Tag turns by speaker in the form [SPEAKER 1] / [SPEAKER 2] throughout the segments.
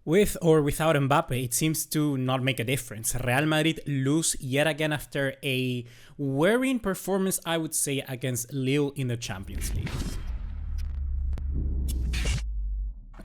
[SPEAKER 1] With or without Mbappe, it seems to not make a difference. Real Madrid lose yet again after a worrying performance, I would say, against Lille in the Champions League.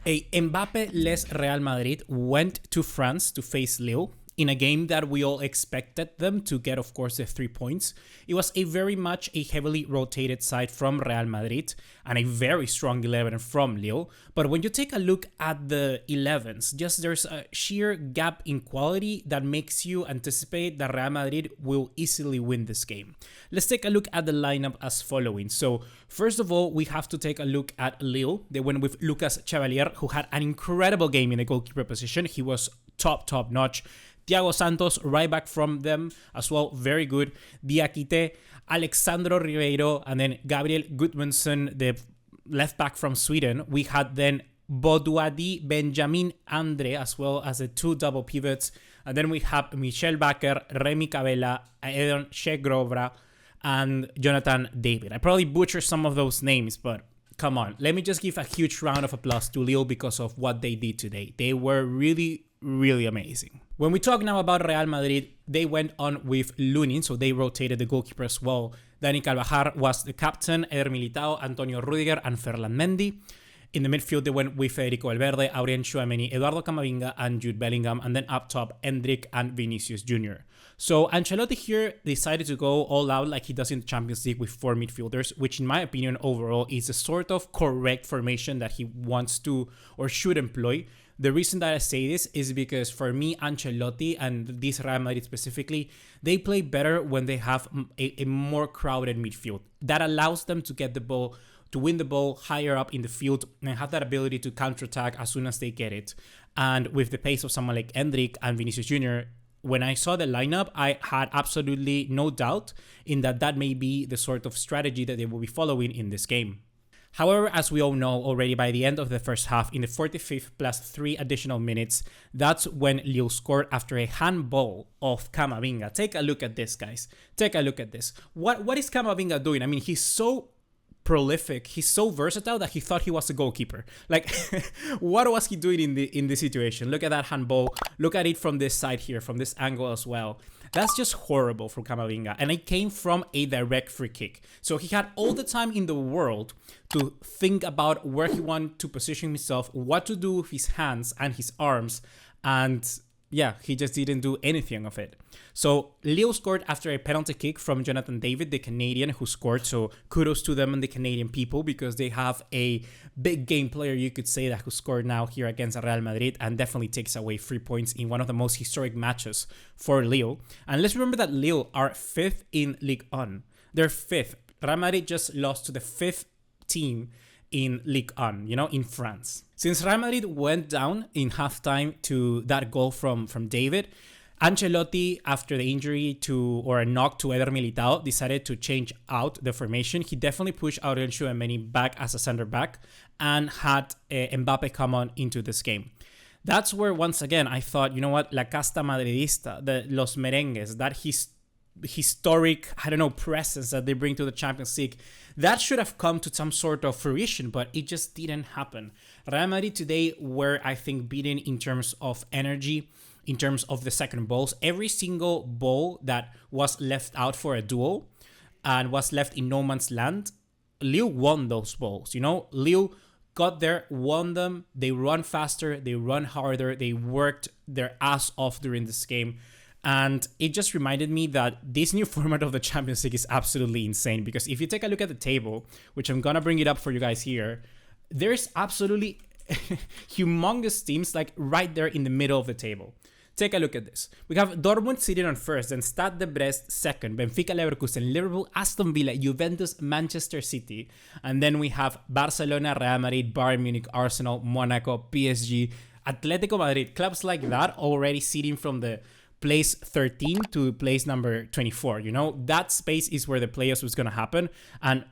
[SPEAKER 1] A Mbappe-less Real Madrid went to France to face Lille in a game that we all expected them to get, of course, the 3 points. It was a very much a heavily rotated side from Real Madrid and a very strong 11 from Lille. But when you take a look at the 11s, just there's a sheer gap in quality that makes you anticipate that Real Madrid will easily win this game. Let's take a look at the lineup as following. So first of all, we have to take a look at Lille. They went with Lucas Chevalier, who had an incredible game in the goalkeeper position. He was top notch. Thiago Santos, right back from them as well, very good. Diakite, Alexandro Ribeiro, and then Gabriel Gudmundsson, the left back from Sweden. We had then Boduadi, Benjamin Andre, as well as the two double pivots. And then we have Michel Bakker, Remy Cabella, Edon Shegrovra, and Jonathan David. I probably butchered some of those names, but come on. Let me just give a huge round of applause to Lille because of what they did today. They were really amazing. When we talk now about Real Madrid, they went on with Lunin, so they rotated the goalkeeper as well. Dani Carvajal was the captain, Eder Militao, Antonio Rudiger, and Ferland Mendy. In the midfield, they went with Federico Valverde, Aurelien Tchouameni, Eduardo Camavinga, and Jude Bellingham. And then up top, Endrick and Vinicius Jr. So Ancelotti here decided to go all out like he does in the Champions League with 4 midfielders, which in my opinion overall is a sort of correct formation that he wants to or should employ. The reason that I say this is because for me, Ancelotti and this Real Madrid specifically, they play better when they have a more crowded midfield. That allows them to get the ball, to win the ball higher up in the field and have that ability to counterattack as soon as they get it. And with the pace of someone like Endrick and Vinicius Jr., when I saw the lineup, I had absolutely no doubt in that may be the sort of strategy that they will be following in this game. However, as we all know already, by the end of the first half, in the 45th plus 3 additional minutes, that's when Lille scored after a handball of Camavinga. Take a look at this, guys. Take a look at this. What is Camavinga doing? I mean, he's so prolific, he's so versatile that he thought he was a goalkeeper. Like, what was he doing in the situation? Look at that handball. Look at it from this side here, from this angle as well. That's just horrible from Camavinga. And it came from a direct free kick. So he had all the time in the world to think about where he wanted to position himself, what to do with his hands and his arms. And yeah, he just didn't do anything of it. So Lille scored after a penalty kick from Jonathan David, the Canadian who scored. So kudos to them and the Canadian people because they have a big game player, you could say, that who scored now here against Real Madrid and definitely takes away 3 points in one of the most historic matches for Lille. And let's remember that Lille are 5th in Ligue 1. They're 5th. Real Madrid just lost to the 5th team in Ligue 1, in France. Since Real Madrid went down in halftime to that goal from David, Ancelotti, after the injury or a knock to Eder Militao, decided to change out the formation. He definitely pushed Aurelien Tchouameni back as a center back and had Mbappe come on into this game. That's where, once again, I thought, you know what, La Casta Madridista, the Los Merengues, that historic, presence that they bring to the Champions League, that should have come to some sort of fruition, but it just didn't happen. Real Madrid today were, I think, beaten in terms of energy, in terms of the second balls. Every single ball that was left out for a duel and was left in no man's land, Lille won those balls. Lille got there, won them. They run faster, they run harder, they worked their ass off during this game. And it just reminded me that this new format of the Champions League is absolutely insane, because if you take a look at the table, which I'm gonna bring it up for you guys here, there's absolutely humongous teams like right there in the middle of the table. Take a look at this. We have Dortmund sitting on first, then Stade de Brest second, Benfica, Leverkusen, Liverpool, Aston Villa, Juventus, Manchester City. And then we have Barcelona, Real Madrid, Bayern Munich, Arsenal, Monaco, PSG, Atletico Madrid. Clubs like that already sitting from the place 13 to place number 24. That space is where the playoffs was going to happen. And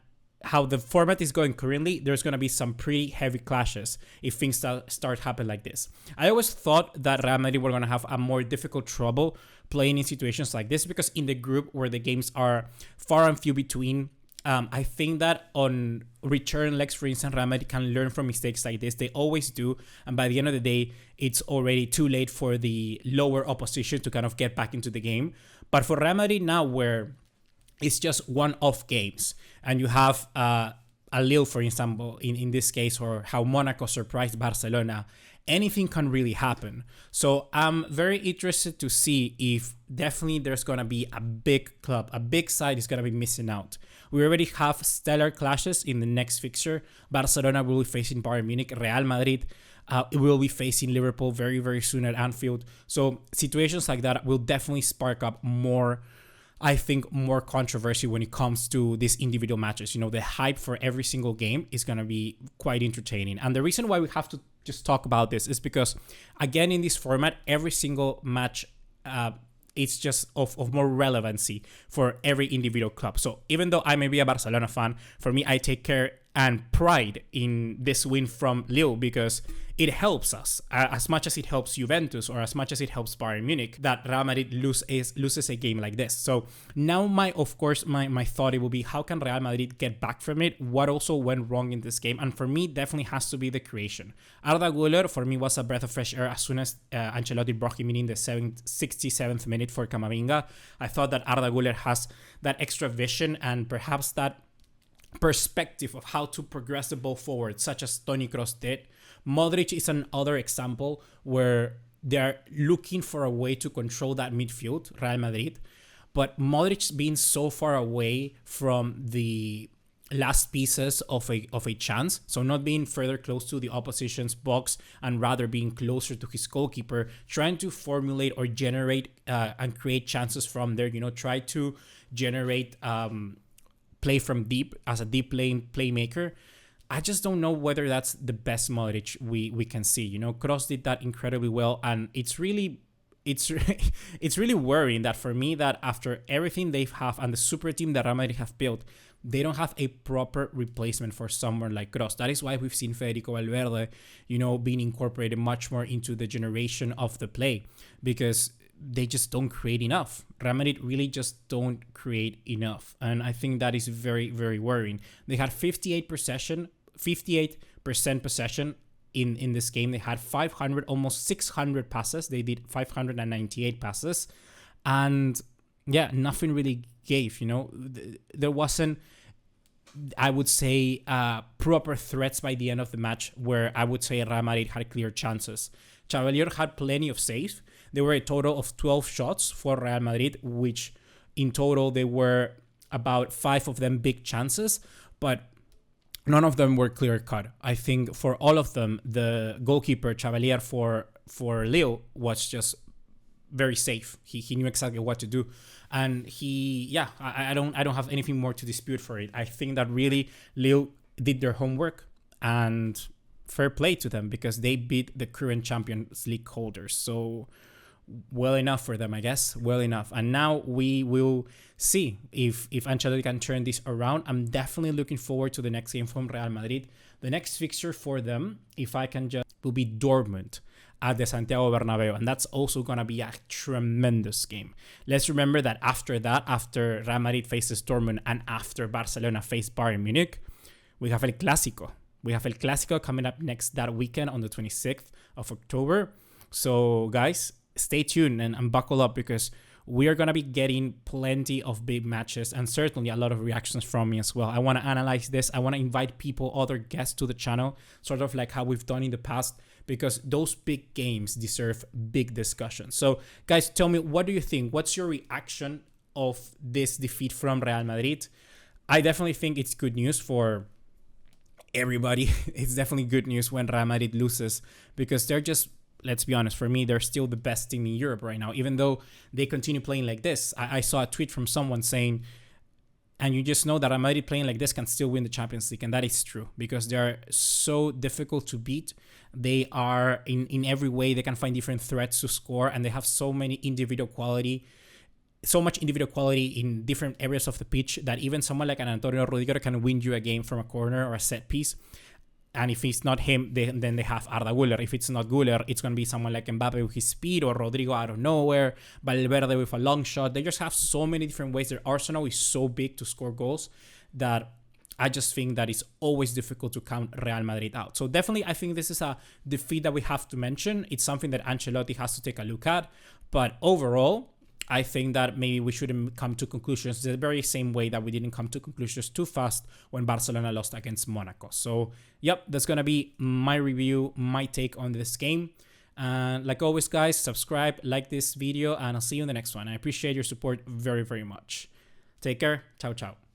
[SPEAKER 1] how the format is going currently, there's going to be some pretty heavy clashes if things start happening like this. I always thought that Real Madrid were going to have a more difficult trouble playing in situations like this, because in the group where the games are far and few between, I think that on return legs, for instance, Real Madrid can learn from mistakes like this. They always do. And by the end of the day, it's already too late for the lower opposition to kind of get back into the game. But for Real Madrid now, where it's just one-off games, and you have a Lille, for example, in this case, or how Monaco surprised Barcelona, anything can really happen. So I'm very interested to see if definitely there's going to be a big club, a big side is going to be missing out. We already have stellar clashes in the next fixture. Barcelona will be facing Bayern Munich. Real Madrid will be facing Liverpool very, very soon at Anfield. So situations like that will definitely spark up more, I think, more controversy when it comes to these individual matches. You know, the hype for every single game is going to be quite entertaining. And the reason why we have to just talk about this is because, again, in this format, every single match it's just of more relevancy for every individual club. So even though I may be a Barcelona fan, for me, I take care and pride in this win from Lille because it helps us as much as it helps Juventus or as much as it helps Bayern Munich that Real Madrid loses a game like this. So now my thought it will be, how can Real Madrid get back from it? What also went wrong in this game? And for me, definitely has to be the creation. Arda Güler for me was a breath of fresh air as soon as Ancelotti brought him in the 67th minute for Camavinga. I thought that Arda Güler has that extra vision and perhaps that perspective of how to progress the ball forward, such as Toni Kroos did. Modric is another example where they're looking for a way to control that midfield, Real Madrid, but Modric being so far away from the last pieces of a chance, so not being further close to the opposition's box and rather being closer to his goalkeeper, trying to formulate or generate and create chances from there, try to generate play from deep as a deep lane playmaker. I just don't know whether that's the best Modric we can see. Kroos did that incredibly well, and it's really worrying that for me that after everything they have and the super team that Real Madrid have built, they don't have a proper replacement for someone like Kroos. That is why we've seen Federico Valverde, being incorporated much more into the generation of the play, because they just don't create enough. Real Madrid really just don't create enough. And I think that is very, very worrying. They had 58% possession in this game. They had 500, almost 600 passes. They did 598 passes. And yeah, nothing really gave, There wasn't, I would say, proper threats by the end of the match where I would say Real Madrid had clear chances. Chevalier had plenty of saves. There were a total of 12 shots for Real Madrid, which in total they were about 5 of them big chances, but none of them were clear cut. I think for all of them, the goalkeeper Chevalier for Lille was just very safe. He knew exactly what to do, and I don't have anything more to dispute for it. I think that really Lille did their homework, and fair play to them because they beat the current Champions League holders. So well enough for them, I guess. Well enough. And now we will see if Ancelotti can turn this around. I'm definitely looking forward to the next game from Real Madrid. The next fixture for them, if I can just, will be Dortmund at the Santiago Bernabeu. And that's also going to be a tremendous game. Let's remember that after Real Madrid faces Dortmund and after Barcelona face Bayern Munich, we have El Clásico. We have El Clásico coming up next that weekend on the 26th of October. So guys, stay tuned and buckle up because we are going to be getting plenty of big matches and certainly a lot of reactions from me as well. I want to analyze this. I want to invite people, other guests to the channel, sort of like how we've done in the past, because those big games deserve big discussions. So guys, tell me, what do you think? What's your reaction of this defeat from Real Madrid? I definitely think it's good news for everybody. It's definitely good news when Real Madrid loses because they're just, let's be honest, for me, they're still the best team in Europe right now, even though they continue playing like this. I saw a tweet from someone saying, and you just know that Real Madrid playing like this can still win the Champions League. And that is true because they're so difficult to beat. They are in every way, they can find different threats to score, and they have so much individual quality in different areas of the pitch that even someone like an Antonio Rudiger can win you a game from a corner or a set piece. And if it's not him, then they have Arda Güler. If it's not Güler, it's going to be someone like Mbappe with his speed or Rodrigo out of nowhere, Valverde with a long shot. They just have so many different ways. Their arsenal is so big to score goals that I just think that it's always difficult to count Real Madrid out. So definitely, I think this is a defeat that we have to mention. It's something that Ancelotti has to take a look at. But overall, I think that maybe we shouldn't come to conclusions the very same way that we didn't come to conclusions too fast when Barcelona lost against Monaco. So, yep, that's going to be my review, my take on this game. And like always, guys, subscribe, like this video, and I'll see you in the next one. I appreciate your support very, very much. Take care. Ciao, ciao.